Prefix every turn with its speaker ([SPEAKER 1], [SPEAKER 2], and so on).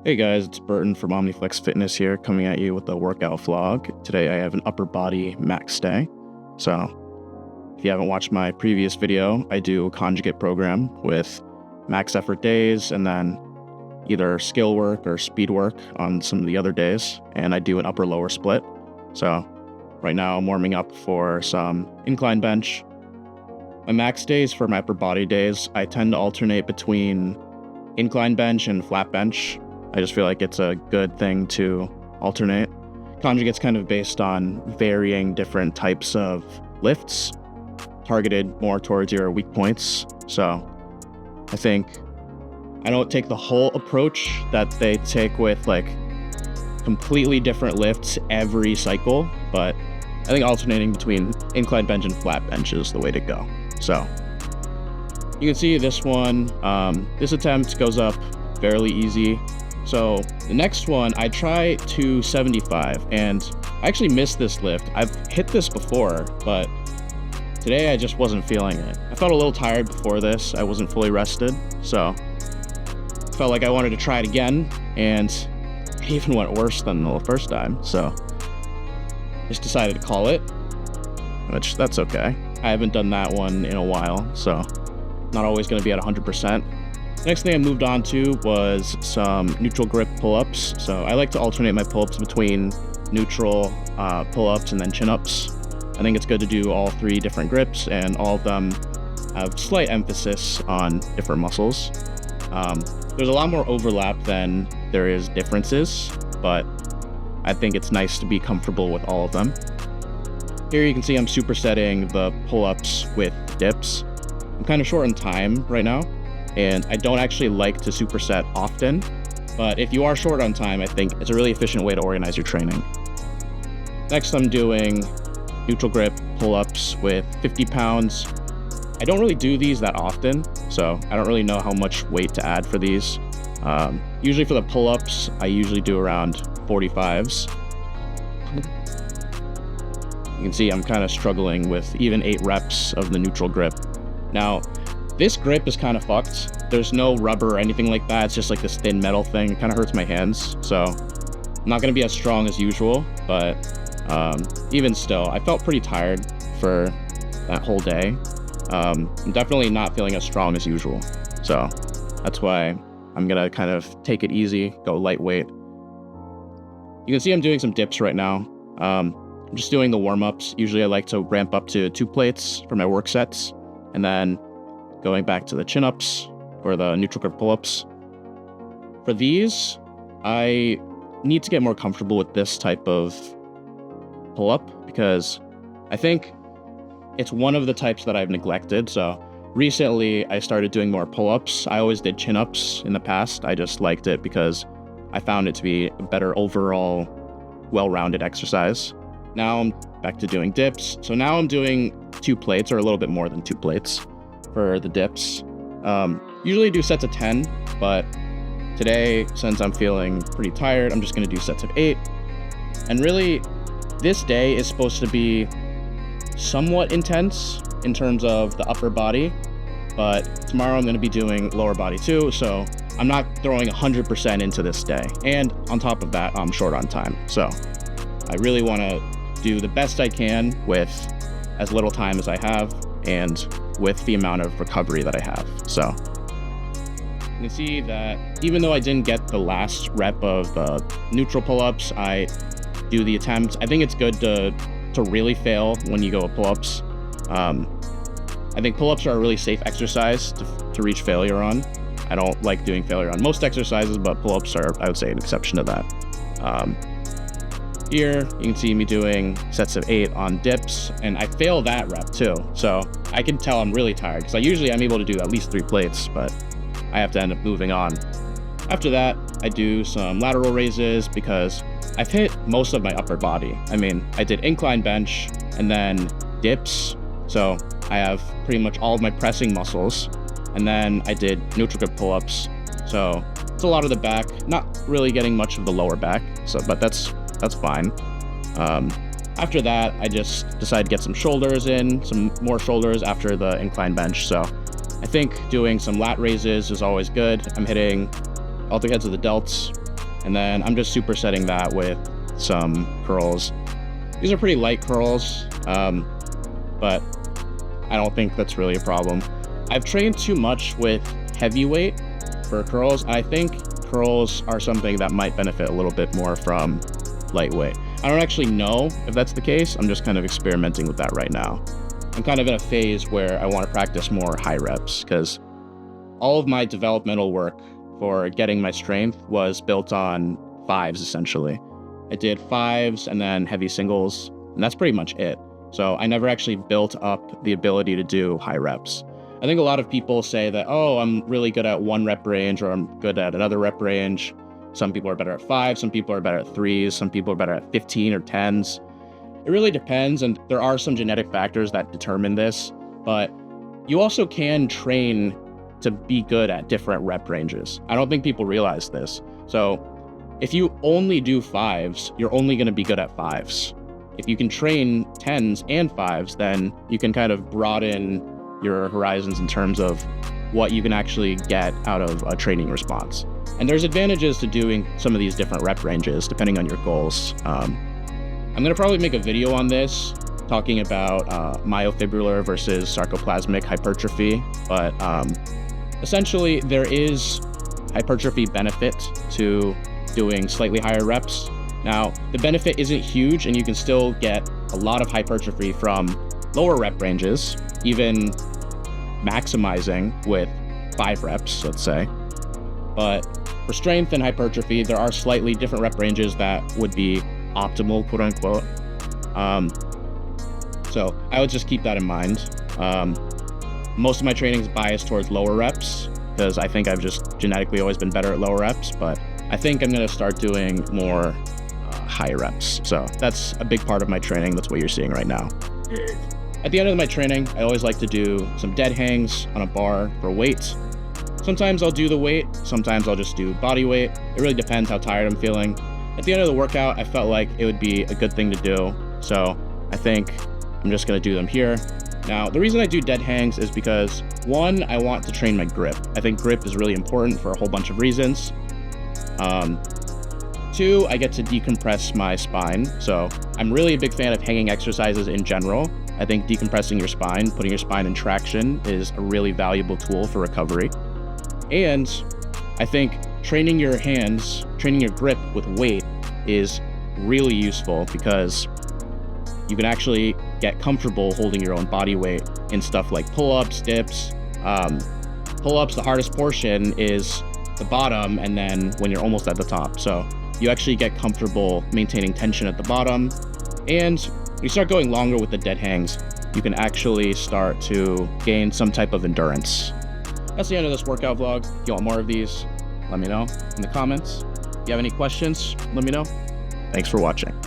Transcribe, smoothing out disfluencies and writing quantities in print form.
[SPEAKER 1] Hey guys, it's Bertin from OmniFlex Fitness here, coming at you with a workout vlog. Today I have an upper body max day. So if you haven't watched my previous video, I do a conjugate program with max effort days and then either skill work or speed work on some of the other days. And I do an upper lower split. So right now I'm warming up for some incline bench. My max days for my upper body days, I tend to alternate between incline bench and flat bench. I just feel like it's a good thing to alternate. Conjugate's kind of based on varying different types of lifts, targeted more towards your weak points. So I think I don't take the whole approach that they take with like completely different lifts every cycle, but I think alternating between incline bench and flat bench is the way to go. So you can see this one, this attempt goes up fairly easy. So the next one, I try 275, and I actually missed this lift. I've hit this before, but today I just wasn't feeling it. I felt a little tired before this. I wasn't fully rested, so felt like I wanted to try it again, and it even went worse than the first time. So just decided to call it, which that's okay. I haven't done that one in a while, so not always going to be at 100%. Next thing I moved on to was some neutral grip pull-ups. So I like to alternate my pull-ups between neutral pull-ups and then chin-ups. I think it's good to do all three different grips, and all of them have slight emphasis on different muscles. There's a lot more overlap than there is differences, but I think it's nice to be comfortable with all of them. Here you can see I'm supersetting the pull-ups with dips. I'm kind of short on time right now, and I don't actually like to superset often, but if you are short on time, I think it's a really efficient way to organize your training. Next, I'm doing neutral grip pull-ups with 50 pounds. I don't really do these that often, so I don't really know how much weight to add for these. Usually for the pull-ups, I usually do around 45s. You can see I'm kind of struggling with even 8 reps of the neutral grip. Now, this grip is kind of fucked. There's no rubber or anything like that. It's just like this thin metal thing. It kind of hurts my hands. So I'm not going to be as strong as usual, but even still, I felt pretty tired for that whole day. I'm definitely not feeling as strong as usual. So that's why I'm going to kind of take it easy, go lightweight. You can see I'm doing some dips right now. I'm just doing the warm-ups. Usually I like to ramp up to 2 plates for my work sets, and then going back to the chin-ups or the neutral grip pull-ups. For these, I need to get more comfortable with this type of pull-up because I think it's one of the types that I've neglected. So recently I started doing more pull-ups. I always did chin-ups in the past. I just liked it because I found it to be a better overall well-rounded exercise. Now I'm back to doing dips. So now I'm doing 2 plates or a little bit more than 2 plates for the dips. Usually do sets of 10, but today, since I'm feeling pretty tired, I'm just gonna do sets of 8. And really, this day is supposed to be somewhat intense in terms of the upper body, but tomorrow I'm gonna be doing lower body too, so I'm not throwing 100% into this day. And on top of that, I'm short on time. So I really wanna do the best I can with as little time as I have and with the amount of recovery that I have. So you can see that even though I didn't get the last rep of the neutral pull-ups, I do the attempt. I think it's good to really fail when you go with pull-ups. I think pull-ups are a really safe exercise to reach failure on. I don't like doing failure on most exercises, but pull-ups are, I would say, an exception to that. Here, you can see me doing sets of 8 on dips, and I fail that rep too. So I can tell I'm really tired because I'm able to do at least 3 plates, but I have to end up moving on. After that, I do some lateral raises because I've hit most of my upper body. I mean, I did incline bench and then dips. So I have pretty much all of my pressing muscles. And then I did neutral grip pull-ups. So it's a lot of the back, not really getting much of the lower back. So, but that's fine. After that, I just decided to get some shoulders in, some more shoulders after the incline bench. So I think doing some lat raises is always good. I'm hitting all 3 heads of the delts And then I'm just supersetting that with some curls. These are pretty light curls, but I don't think that's really a problem. I've trained too much with heavyweight for curls. I think curls are something that might benefit a little bit more from lightweight. I don't actually know if that's the case. I'm just kind of experimenting with that right now. I'm kind of in a phase where I want to practice more high reps because all of my developmental work for getting my strength was built on fives, essentially. I did fives and then heavy singles, and that's pretty much it. So I never actually built up the ability to do high reps. I think a lot of people say that, oh, I'm really good at one rep range or I'm good at another rep range. Some people are better at 5, some people are better at 3s, some people are better at 15 or 10s. It really depends, and there are some genetic factors that determine this, but you also can train to be good at different rep ranges. I don't think people realize this. So if you only do 5s, you're only going to be good at 5s. If you can train 10s and 5s, then you can kind of broaden your horizons in terms of what you can actually get out of a training response. And there's advantages to doing some of these different rep ranges depending on your goals. I'm going to probably make a video on this talking about myofibrillar versus sarcoplasmic hypertrophy, but essentially there is hypertrophy benefit to doing slightly higher reps. Now, the benefit isn't huge and you can still get a lot of hypertrophy from lower rep ranges, even maximizing with 5 reps, let's say. But for strength and hypertrophy, there are slightly different rep ranges that would be optimal, quote unquote. So I would just keep that in mind. Most of my training is biased towards lower reps because I think I've just genetically always been better at lower reps, but I think I'm going to start doing more high reps. So that's a big part of my training. That's what you're seeing right now. At the end of my training, I always like to do some dead hangs on a bar for weight. Sometimes I'll do the weight, sometimes I'll just do body weight. It really depends how tired I'm feeling. At the end of the workout, I felt like it would be a good thing to do. So I think I'm just going to do them here. Now, the reason I do dead hangs is because 1, I want to train my grip. I think grip is really important for a whole bunch of reasons. 2, I get to decompress my spine. So I'm really a big fan of hanging exercises in general. I think decompressing your spine, putting your spine in traction is a really valuable tool for recovery. And I think training your hands, training your grip with weight is really useful because you can actually get comfortable holding your own body weight in stuff like pull-ups, dips. Pull-ups, the hardest portion is the bottom and then when you're almost at the top. So you actually get comfortable maintaining tension at the bottom. And when you start going longer with the dead hangs, you can actually start to gain some type of endurance. That's the end of this workout vlog. If you want more of these, let me know in the comments. If you have any questions, let me know. Thanks for watching.